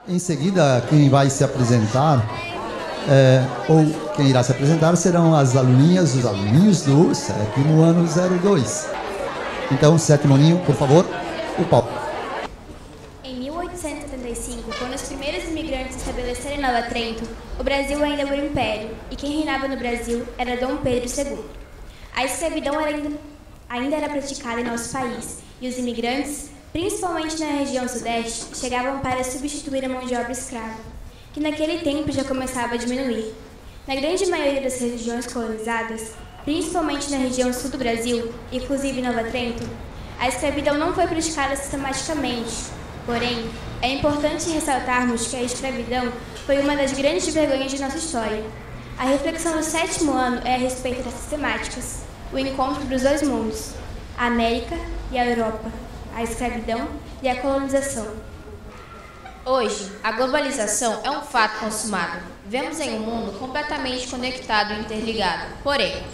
Em seguida, quem vai se apresentar, ou quem irá se apresentar, serão as aluninhas, os aluninhos do 7º ano 02. Então, 7º aninho, por favor, o palco. Em 1875, quando os primeiros imigrantes se estabeleceram em Nova Trento, o Brasil ainda era um império, e quem reinava no Brasil era Dom Pedro II. A escravidão ainda era praticada em nosso país, e os imigrantes, principalmente na região sudeste, chegavam para substituir a mão de obra escrava, que naquele tempo já começava a diminuir. Na grande maioria das regiões colonizadas, principalmente na região sul do Brasil, inclusive Nova Trento, a escravidão não foi praticada sistematicamente. Porém, é importante ressaltarmos que a escravidão foi uma das grandes vergonhas de nossa história. A reflexão do 7º ano é a respeito das temáticas, o encontro dos dois mundos, a América e a Europa, a escravidão e a colonização. Hoje, a globalização é um fato consumado. Vivemos em um mundo completamente conectado e interligado. Porém,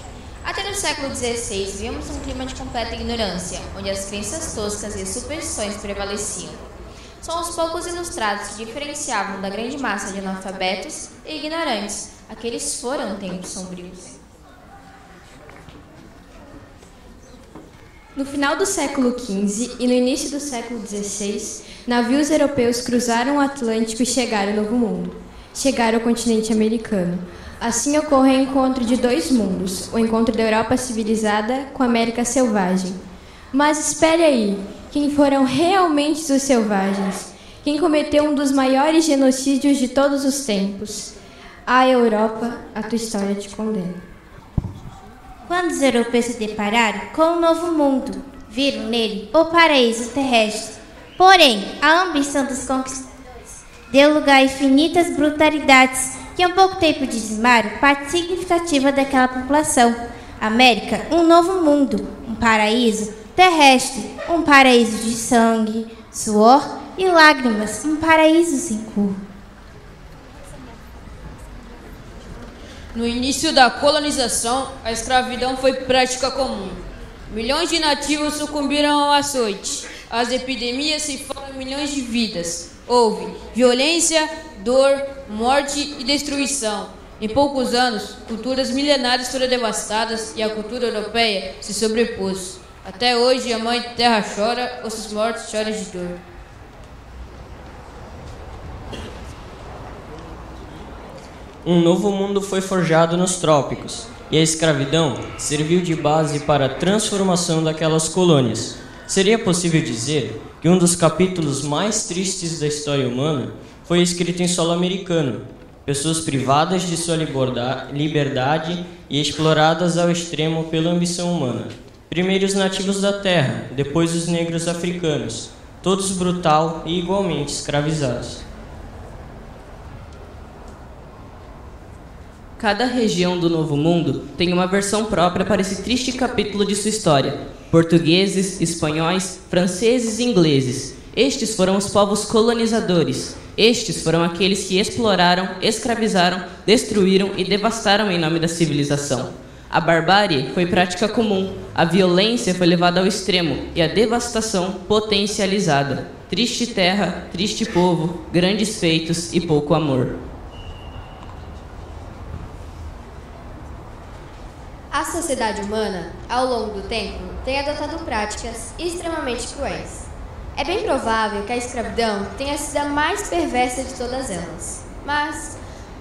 até no século XVI, vivíamos um clima de completa ignorância, onde as crenças toscas e as superstições prevaleciam. São os poucos ilustrados que diferenciavam da grande massa de analfabetos e ignorantes. Aqueles foram tempos sombrios. No final do século XV e no início do século XVI, navios europeus cruzaram o Atlântico e chegaram ao Novo Mundo. Chegaram ao continente americano. Assim ocorre o encontro de dois mundos, o encontro da Europa civilizada com a América selvagem. Mas espere aí, quem foram realmente os selvagens? Quem cometeu um dos maiores genocídios de todos os tempos? Ah, Europa, a tua história te condena. Quando os europeus se depararam com um novo mundo, viram nele o paraíso terrestre. Porém, a ambição dos conquistadores deu lugar a infinitas brutalidades que em pouco tempo dizimaram parte significativa daquela população. América, um novo mundo, um paraíso terrestre, um paraíso de sangue, suor e lágrimas, um paraíso sem cor. No início da colonização, a escravidão foi prática comum. Milhões de nativos sucumbiram ao açoite. As epidemias ceifam milhões de vidas. Houve violência, dor, morte e destruição. Em poucos anos, culturas milenares foram devastadas e a cultura europeia se sobrepôs. Até hoje, a mãe terra chora, ossos mortos choram de dor. Um novo mundo foi forjado nos trópicos, e a escravidão serviu de base para a transformação daquelas colônias. Seria possível dizer que um dos capítulos mais tristes da história humana foi escrito em solo americano. Pessoas privadas de sua liberdade e exploradas ao extremo pela ambição humana. Primeiro os nativos da terra, depois os negros africanos, todos brutal e igualmente escravizados. Cada região do Novo Mundo tem uma versão própria para esse triste capítulo de sua história. Portugueses, espanhóis, franceses e ingleses. Estes foram os povos colonizadores. Estes foram aqueles que exploraram, escravizaram, destruíram e devastaram em nome da civilização. A barbárie foi prática comum, a violência foi levada ao extremo e a devastação potencializada. Triste terra, triste povo, grandes feitos e pouco amor. A sociedade humana, ao longo do tempo, tem adotado práticas extremamente cruéis. É bem provável que a escravidão tenha sido a mais perversa de todas elas. Mas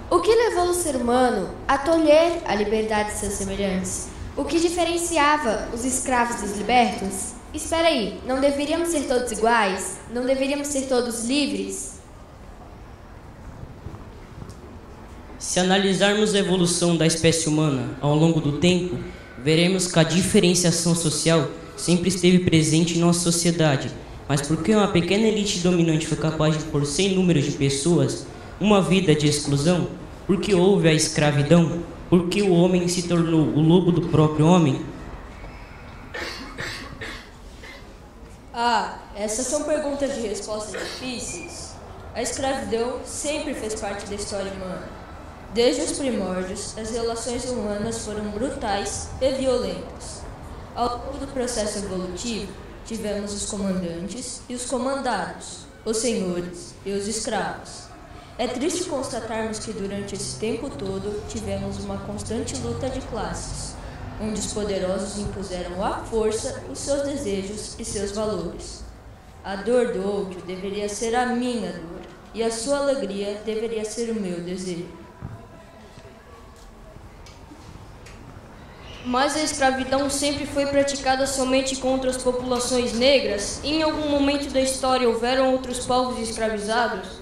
o que levou o ser humano a tolher a liberdade de seus semelhantes? O que diferenciava os escravos dos libertos? Espera aí, não deveríamos ser todos iguais? Não deveríamos ser todos livres? Se analisarmos a evolução da espécie humana ao longo do tempo, veremos que a diferenciação social sempre esteve presente em nossa sociedade. Mas porque uma pequena elite dominante foi capaz de pôr sem número de pessoas uma vida de exclusão, porque houve a escravidão, porque o homem se tornou o lobo do próprio homem? Essas são perguntas de respostas difíceis. A escravidão sempre fez parte da história humana. Desde os primórdios, as relações humanas foram brutais e violentas. Ao longo do processo evolutivo, tivemos os comandantes e os comandados. os senhores e os escravos. É triste constatarmos que durante esse tempo todo tivemos uma constante luta de classes, onde os poderosos impuseram à força os seus desejos e seus valores. A dor do outro deveria ser a minha dor, e a sua alegria deveria ser o meu desejo. Mas a escravidão sempre foi praticada somente contra as populações negras? Em algum momento da história houveram outros povos escravizados?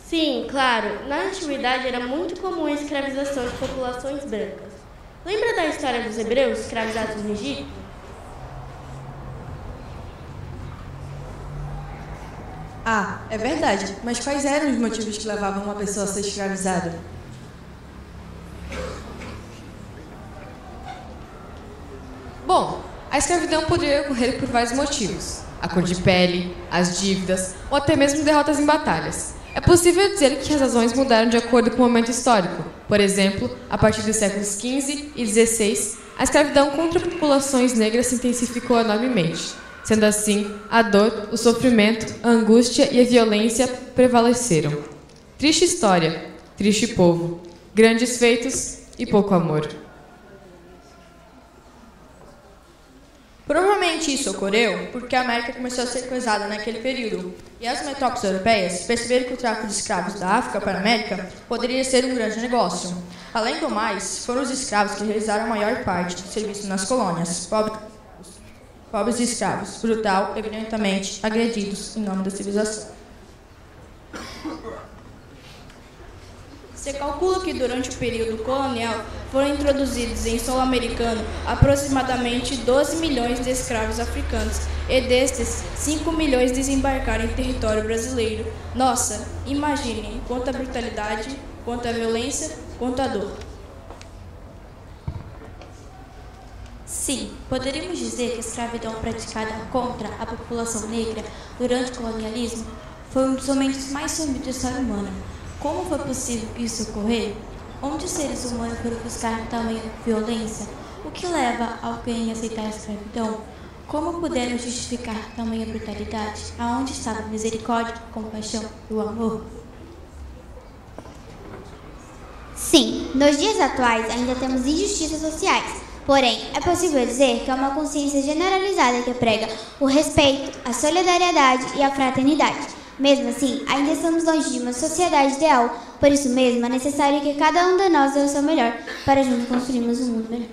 Sim, claro. Na antiguidade era muito comum a escravização de populações brancas. Lembra da história dos hebreus escravizados no Egito? Ah, é verdade. Mas quais eram os motivos que levavam uma pessoa a ser escravizada? Bom, a escravidão poderia ocorrer por vários motivos. A cor de pele, as dívidas ou até mesmo derrotas em batalhas. É possível dizer que as razões mudaram de acordo com o momento histórico. Por exemplo, a partir dos séculos XV e XVI, a escravidão contra populações negras se intensificou enormemente. Sendo assim, a dor, o sofrimento, a angústia e a violência prevaleceram. Triste história, triste povo, grandes feitos e pouco amor. Provavelmente isso ocorreu porque a América começou a ser coisada naquele período, e as metrópoles europeias perceberam que o tráfico de escravos da África para a América poderia ser um grande negócio. Além do mais, foram os escravos que realizaram a maior parte do serviço nas colônias, pobres escravos, brutal e violentamente agredidos em nome da civilização. Se calcula que durante o período colonial foram introduzidos em solo americano aproximadamente 12 milhões de escravos africanos e destes, 5 milhões desembarcaram em território brasileiro. Nossa, imaginem quanta brutalidade, quanta violência, quanta dor. Sim, poderíamos dizer que a escravidão praticada contra a população negra durante o colonialismo foi um dos momentos mais sombrios da história humana. Como foi possível que isso ocorrer? Onde os seres humanos foram buscar tamanha violência? O que leva alguém a aceitar a escravidão? Como puderam justificar tamanha brutalidade? Aonde estava a misericórdia, a compaixão e o amor? Sim, nos dias atuais ainda temos injustiças sociais. Porém, é possível dizer que é uma consciência generalizada que prega o respeito, a solidariedade e a fraternidade. Mesmo assim, ainda estamos longe de uma sociedade ideal. Por isso mesmo, é necessário que cada um de nós dê o seu melhor para juntos construirmos um mundo melhor.